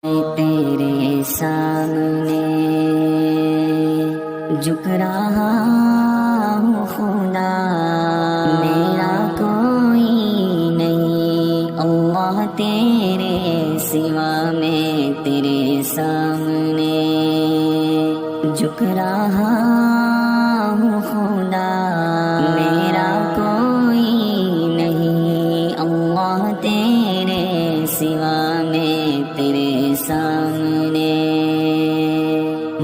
تیرے سامنے جھک رہا ہوں خدا، میرا کوئی نہیں اللہ تیرے سوا، میں تیرے سامنے جھک رہا ہوں خدا، میرا کوئی نہیں اللہ تیرے سوا، میں تیرے سامنے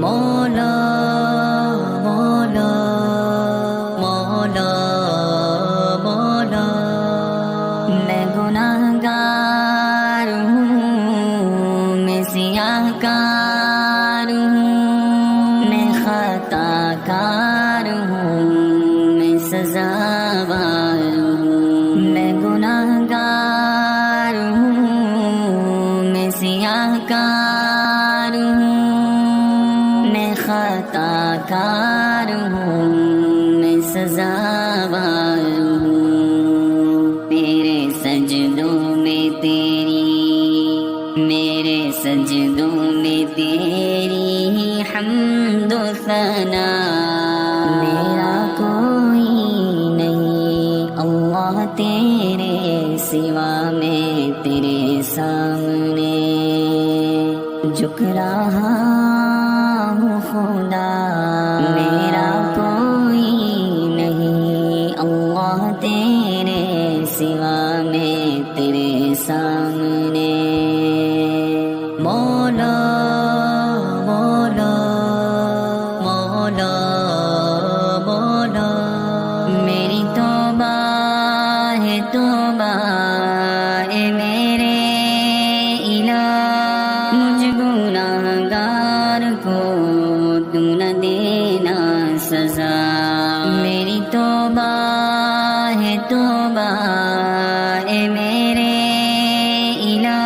مولا مولا مولا مولا، میں گناہ گار ہوں، میں سیاہ کار ہوں، میں خطا کار ہوں، میں سزاوار ہوں، میں گناہ گار ہوں، میں سیاہ کار ہوں، میں خطا کار ہوں، میں سزاوار ہوں، میرے سجدوں میں تیری، میرے سجدوں میں تیری حمد و ثنا، میرا کوئی نہیں اللہ تیرے سوا، میں تیرے سامنے جھک رہا ہوں خدا، میرا کوئی نہیں اللہ تیرے سوا، میں تیرے سامنے مولا مولا مولا مولا، میری توبہ ہے توبہ اے میرے الہ، مجھ گناہ گار کو تو نہ دینا سزا، میری توبہ ہے توبہ اے میرے الہ،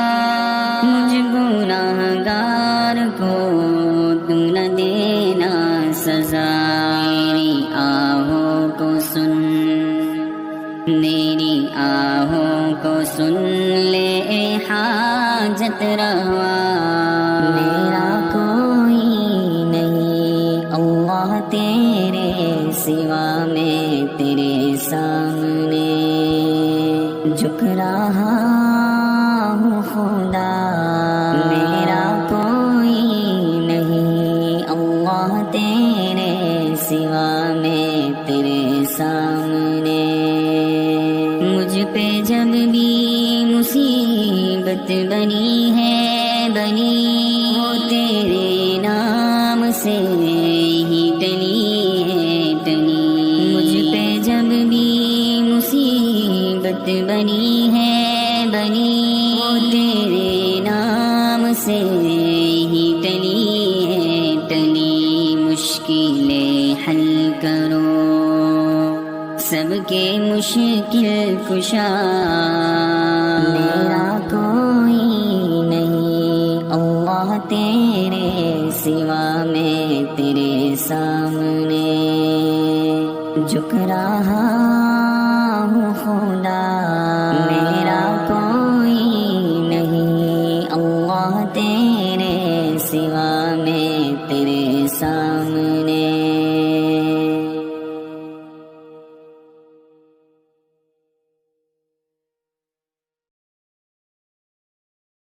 مجھ گناہ گار کو تو نہ دینا سزا، میری آہوں کو سن، میری آہوں کو سن لے حاجت روا، میرا کوئی نہیں اللہ تیرے سوا، میں تیرے سامنے جھک رہا ہوں خدا، میرا کوئی نہیں اللہ تیرے سوا، میں تیرے سامنے مجھ پہ جب بھی مصیبت بنی ہے بنی، وہ تیرے نام سے ہی ٹلی ہے ٹلی، مجھ پہ جب بھی مصیبت بنی ہے بنی، وہ تیرے نام سے ہی ٹلی ہے ٹلی، مشکلیں حل کرو سب کے مشکل کشا، میرا کوئی نہیں اللہ تیرے سوا، میں تیرے سامنے جھک رہا